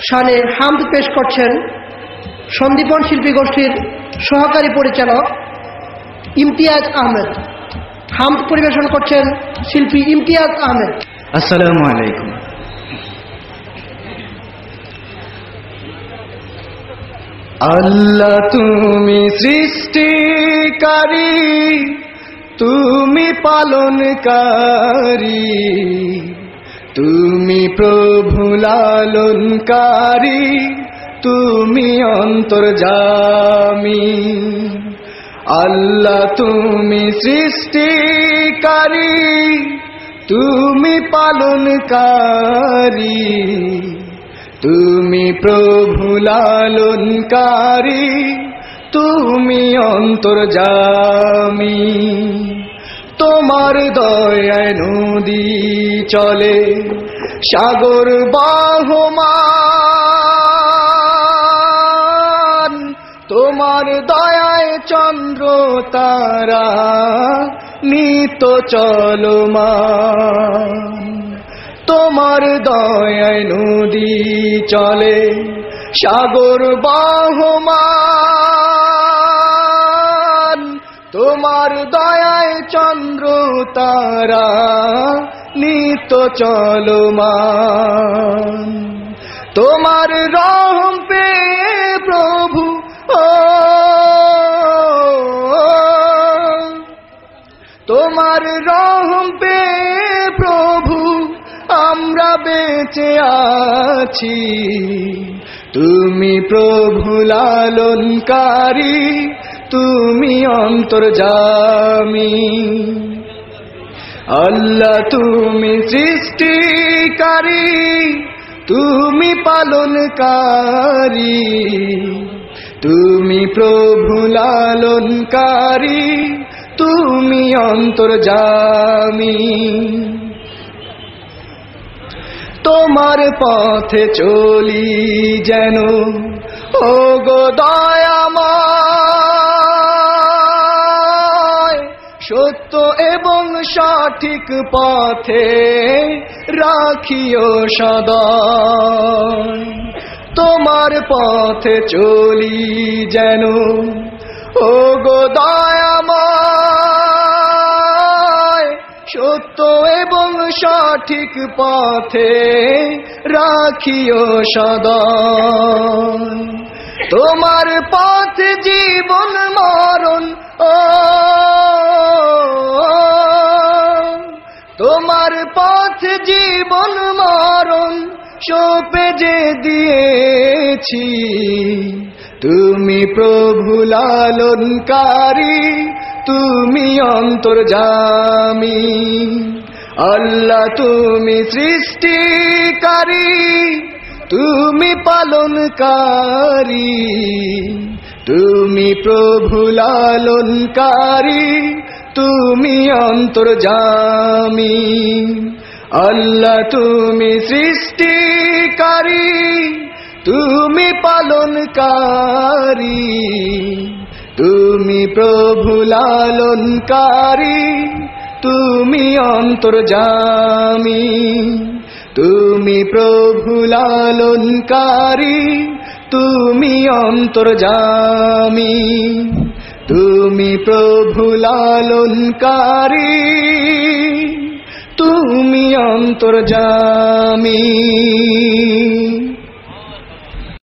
শানে হামদ পেশ করছেন সন্দীপন শিল্পী গোষ্ঠীর সহকারী পরিচালক ইমতিয়াজ আহমেদ। হামদ পরিবেশন করছেন শিল্পী ইমতিয়াজ আহমেদ। আসসালামু আলাইকুম। আল্লাহ তুমি সৃষ্টিকারী, তুমি পালনকারী, তুমি প্রভু লালনকারী, তুমি অন্তর্যামী। আল্লাহ তুমি সৃষ্টিকারী, তুমি পালনকারী, তুমি প্রভু লালনকারী, তুমি অন্তর্যামী। তোমার দয়ায় নদী চলে, সাগর বহমান, তোমার দয়ায় চন্দ্র তারা নিত চলমান। তোমার দয়ায় নদী চলে, সাগর বহমান, তোমার দয়ায় চন্দ্র তারা নিত চলমান। তোমার রহম পে প্রভু তোমার রহম পে প্রভু আমরা বেঁচে আছি। তুমি প্রভু লালনকারী, তুমি অন্তর্যামী। আল্লাহ তুমি সৃষ্টিকারী, তুমি পালনকারী, তুমি প্রভু লালনকারী, তুমি অন্তর্যামী। তোমার পথে চলি যেন ওগো দয়াময়, সত্য এবং সঠিক পথে রাখিও সদয়। তোমার পথে চলি যেন ওগো দয়াময়, সত্য এবং সঠিক পথে রাখিও সদয়। তোমার পথে জীবন মরণ, তোমার পথে জীবন মরণ সঁপে যে দিয়েছি। তুমি প্রভু লালনকারী, তুমি অন্তর্যামী। আল্লাহ তুমি সৃষ্টিকারী, তুমি পালনকারী, তুমি প্রভু লালনকারী, তুমি অন্তর্যামী। আল্লাহ তুমি সৃষ্টিকারী, তুমি পালনকারী, তুমি প্রভু লালনকারী, তুমি অন্তর্যামী। তুমি প্রভু লালনকারী, তুমি অন্তর্যামী, তুমি প্রভু লালনকারী, তুমি অন্তর্যামী।